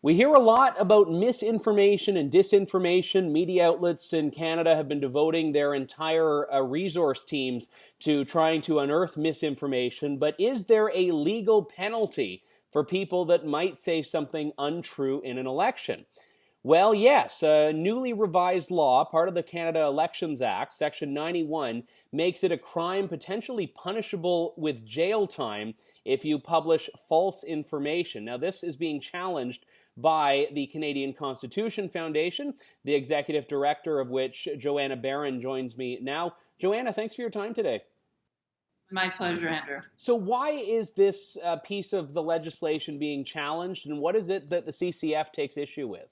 We hear a lot about misinformation and disinformation. Media outlets in Canada have been devoting their entire resource teams to trying to unearth misinformation. But is there a legal penalty for people that might say something untrue in an election? Well, yes, a newly revised law, part of the Canada Elections Act, Section 91, makes it a crime potentially punishable with jail time if you publish false information. Now, this is being challenged by the Canadian Constitution Foundation, the executive director of which, Joanna Baron, joins me now. Joanna, thanks for your time today. My pleasure, Andrew. So why is this piece of the legislation being challenged, and what is it that the CCF takes issue with?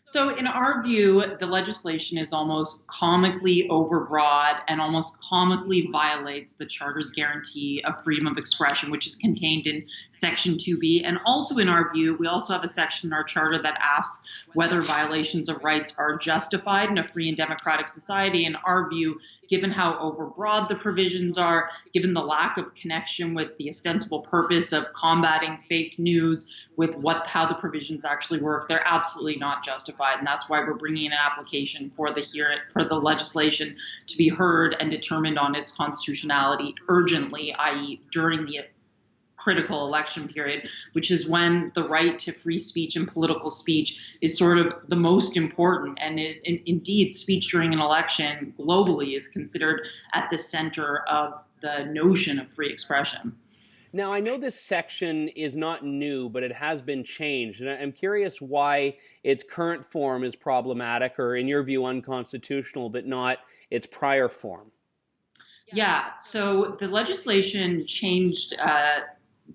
So in our view, the legislation is almost comically overbroad and almost comically violates the Charter's guarantee of freedom of expression, which is contained in Section 2B. And also in our view, we also have a section in our Charter that asks whether violations of rights are justified in a free and democratic society. In our view, given how overbroad the provisions are, given the lack of connection with the ostensible purpose of combating fake news, with how the provisions actually work, they're absolutely not justified. And that's why we're bringing in an application for the legislation to be heard and determined on its constitutionality urgently, i.e. during the critical election period, which is when the right to free speech and political speech is sort of the most important. And indeed, speech during an election globally is considered at the center of the notion of free expression. Now, I know this section is not new, but it has been changed. And I'm curious why its current form is problematic or, in your view, unconstitutional, but not its prior form. Yeah, so the legislation changed,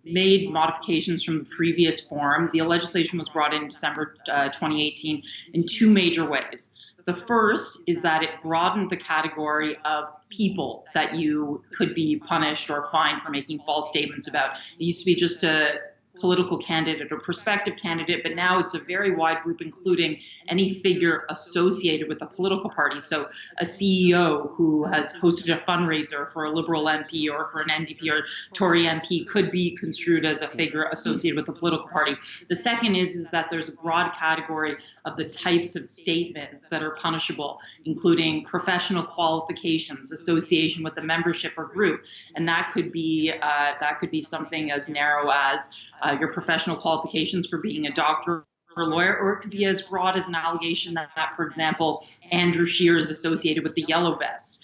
made modifications from the previous form. The legislation was brought in December 2018 in two major ways. The first is that it broadened the category of people that you could be punished or fined for making false statements about. It used to be just a political candidate or prospective candidate, but now it's a very wide group, including any figure associated with a political party. So a CEO who has hosted a fundraiser for a Liberal MP or for an NDP or Tory MP could be construed as a figure associated with a political party. The second is that there's a broad category of the types of statements that are punishable, including professional qualifications, association with a membership or group, and that could be something as narrow as your professional qualifications for being a doctor or a lawyer, or it could be as broad as an allegation that, for example, Andrew Scheer is associated with the Yellow Vests.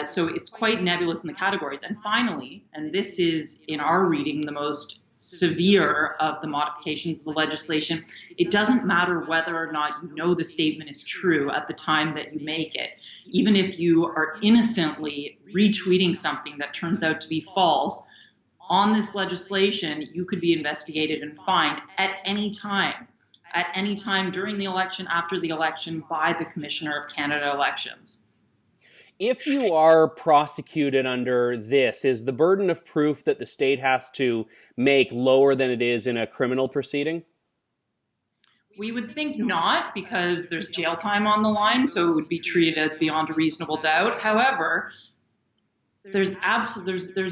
So it's quite nebulous in the categories. And finally, and this is in our reading the most severe of the modifications of the legislation, it doesn't matter whether or not you know the statement is true at the time that you make it. Even if you are innocently retweeting something that turns out to be false, on this legislation, you could be investigated and fined at any time during the election, after the election, by the Commissioner of Canada Elections. If you are prosecuted under this, is the burden of proof that the state has to make lower than it is in a criminal proceeding? We would think not, because there's jail time on the line, so it would be treated as beyond a reasonable doubt. However, there's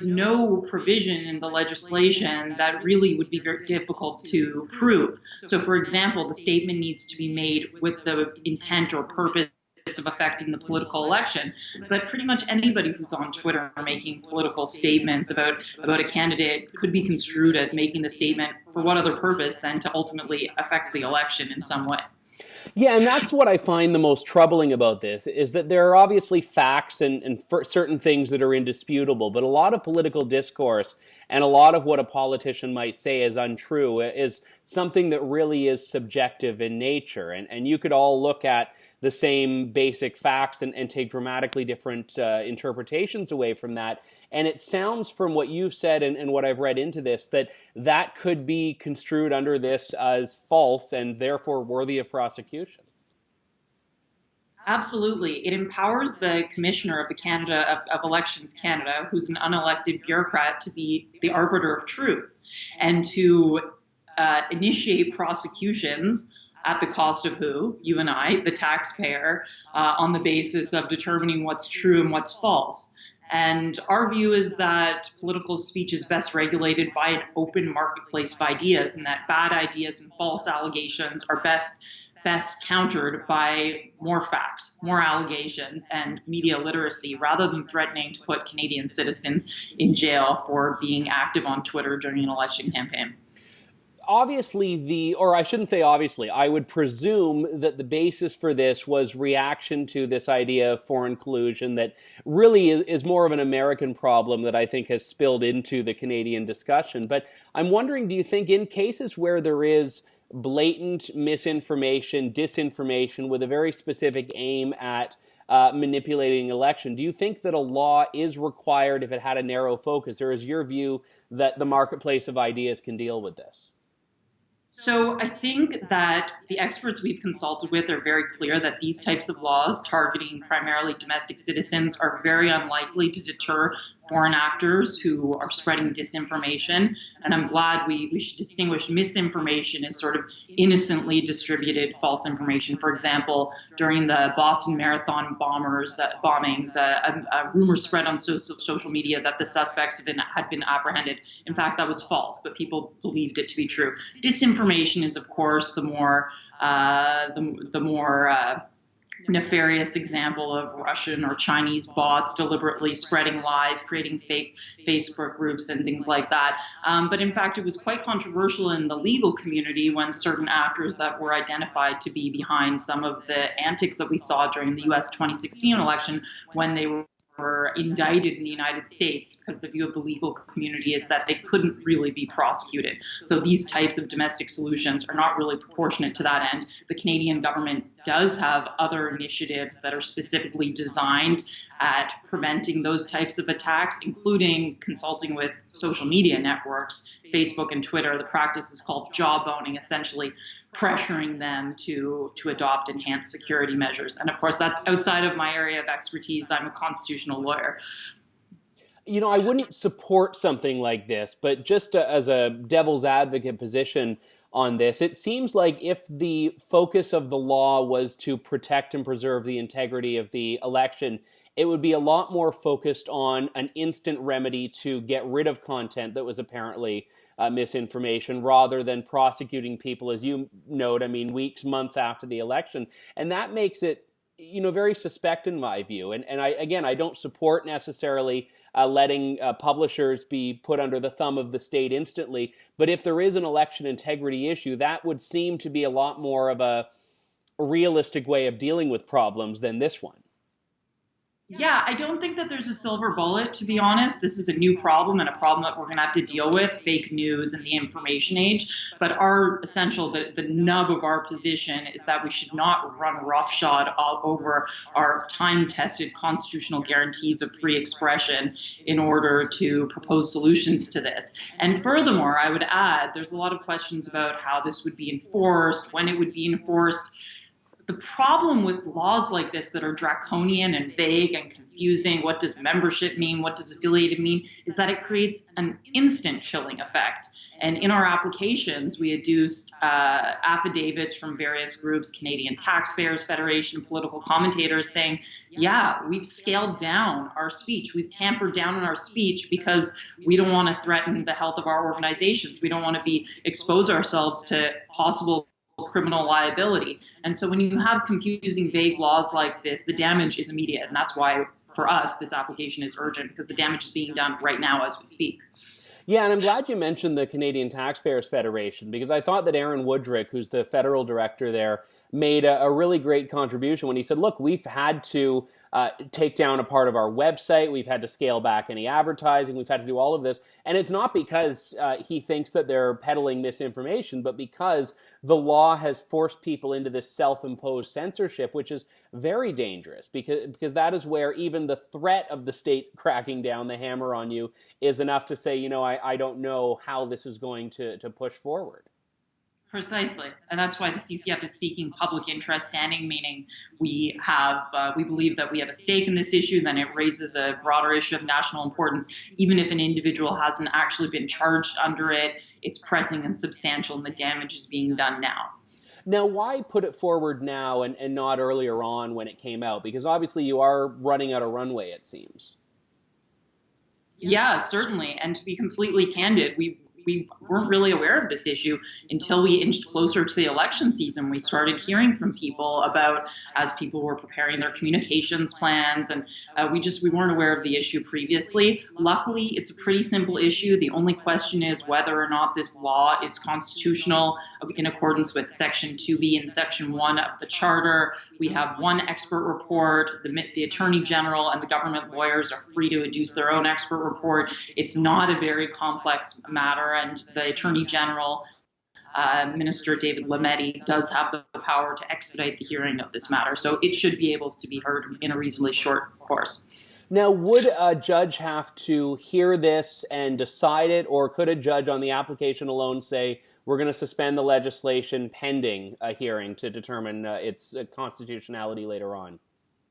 no provision in the legislation that really would be very difficult to prove. So, for example, the statement needs to be made with the intent or purpose of affecting the political election. But pretty much anybody who's on Twitter making political statements about a candidate could be construed as making the statement for what other purpose than to ultimately affect the election in some way. Yeah, and that's what I find the most troubling about this, is that there are obviously facts and certain things that are indisputable, but a lot of political discourse and a lot of what a politician might say is untrue is something that really is subjective in nature. And you could all look at the same basic facts and take dramatically different interpretations away from that. And it sounds from what you've said and what I've read into this that could be construed under this as false and therefore worthy of prosecution. Absolutely. It empowers the Commissioner of of Elections Canada, who's an unelected bureaucrat, to be the arbiter of truth and to initiate prosecutions at the cost of who? You and I, the taxpayer, on the basis of determining what's true and what's false. And our view is that political speech is best regulated by an open marketplace of ideas, and that bad ideas and false allegations are best countered by more facts, more allegations, and media literacy, rather than threatening to put Canadian citizens in jail for being active on Twitter during an election campaign. Obviously, or I shouldn't say obviously, I would presume that the basis for this was reaction to this idea of foreign collusion that really is more of an American problem that I think has spilled into the Canadian discussion. But I'm wondering, do you think in cases where there is blatant misinformation, disinformation with a very specific aim at manipulating an election, do you think that a law is required if it had a narrow focus, or is your view that the marketplace of ideas can deal with this? So I think that the experts we've consulted with are very clear that these types of laws targeting primarily domestic citizens are very unlikely to deter foreign actors who are spreading disinformation. And I'm glad we should distinguish misinformation as sort of innocently distributed false information. For example, during the Boston Marathon bombings, a rumor spread on social media that the suspects had been apprehended. In fact, that was false, but people believed it to be true. Disinformation is, of course, the more nefarious example of Russian or Chinese bots deliberately spreading lies, creating fake Facebook groups and things like that. But in fact, it was quite controversial in the legal community when certain actors that were identified to be behind some of the antics that we saw during the US 2016 election when they were indicted in the United States, because the view of the legal community is that they couldn't really be prosecuted. So these types of domestic solutions are not really proportionate to that end. The Canadian government does have other initiatives that are specifically designed at preventing those types of attacks, including consulting with social media networks, Facebook and Twitter. The practice is called jawboning, essentially pressuring them to adopt enhanced security measures. And of course, that's outside of my area of expertise. I'm a constitutional lawyer. You know, I wouldn't support something like this, but just as a devil's advocate position on this, it seems like if the focus of the law was to protect and preserve the integrity of the election, it would be a lot more focused on an instant remedy to get rid of content that was apparently misinformation, rather than prosecuting people, as you note, I mean, weeks, months after the election. And that makes it, you know, very suspect in my view. And I don't support necessarily letting publishers be put under the thumb of the state instantly. But if there is an election integrity issue, that would seem to be a lot more of a realistic way of dealing with problems than this one. Yeah, I don't think that there's a silver bullet, to be honest. This is a new problem and a problem that we're going to have to deal with, fake news in the information age. But the nub of our position is that we should not run roughshod all over our time-tested constitutional guarantees of free expression in order to propose solutions to this. And furthermore, I would add, there's a lot of questions about how this would be enforced, when it would be enforced. The problem with laws like this that are draconian and vague and confusing, what does membership mean, what does affiliated mean, is that it creates an instant chilling effect. And in our applications, we adduced affidavits from various groups, Canadian Taxpayers Federation, political commentators saying, yeah, we've scaled down our speech. We've tampered down on our speech because we don't want to threaten the health of our organizations. We don't want to expose ourselves to possible criminal liability. And so when you have confusing, vague laws like this, the damage is immediate. And that's why, for us, this application is urgent, because the damage is being done right now as we speak. Yeah, and I'm glad you mentioned the Canadian Taxpayers Federation, because I thought that Aaron Woodrick, who's the federal director there, made a really great contribution when he said, look, we've had to take down a part of our website, we've had to scale back any advertising, we've had to do all of this. And it's not because he thinks that they're peddling misinformation, but because the law has forced people into this self-imposed censorship, which is very dangerous, because that is where even the threat of the state cracking down the hammer on you is enough to say, you know, I don't know how this is going to push forward. Precisely. And that's why the CCF is seeking public interest standing, meaning we believe that we have a stake in this issue, then it raises a broader issue of national importance. Even if an individual hasn't actually been charged under it, it's pressing and substantial, and the damage is being done now. Now, why put it forward now and not earlier on when it came out? Because obviously you are running out of runway, it seems. Yeah, certainly. And to be completely candid, we weren't really aware of this issue until we inched closer to the election season. We started hearing from people about, as people were preparing their communications plans, and we weren't aware of the issue previously. Luckily, it's a pretty simple issue. The only question is whether or not this law is constitutional in accordance with Section 2B and Section 1 of the Charter. We have one expert report. The Attorney General and the government lawyers are free to adduce their own expert report. It's not a very complex matter, and the Attorney General, Minister David Lametti, does have the power to expedite the hearing of this matter. So it should be able to be heard in a reasonably short course. Now, would a judge have to hear this and decide it, or could a judge on the application alone say, we're going to suspend the legislation pending a hearing to determine its constitutionality later on?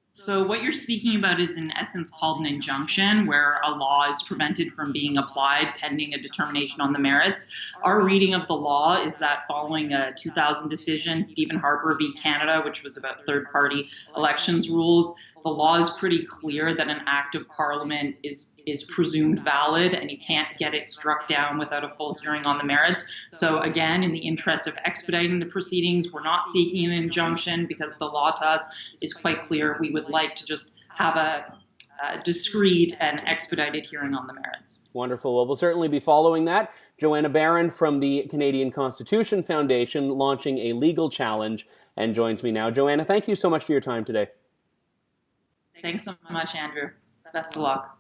So what you're speaking about is in essence called an injunction, where a law is prevented from being applied pending a determination on the merits. Our reading of the law is that following a 2000 decision, Stephen Harper v. Canada, which was about third-party elections rules, the law is pretty clear that an act of parliament is presumed valid, and you can't get it struck down without a full hearing on the merits. So again, in the interest of expediting the proceedings, we're not seeking an injunction because the law to us is quite clear. We would like to just have a discreet and expedited hearing on the merits. Wonderful. Well, we'll certainly be following that. Joanna Baron from the Canadian Constitution Foundation launching a legal challenge and joins me now. Joanna, thank you so much for your time today. Thanks so much, Andrew. Best of luck.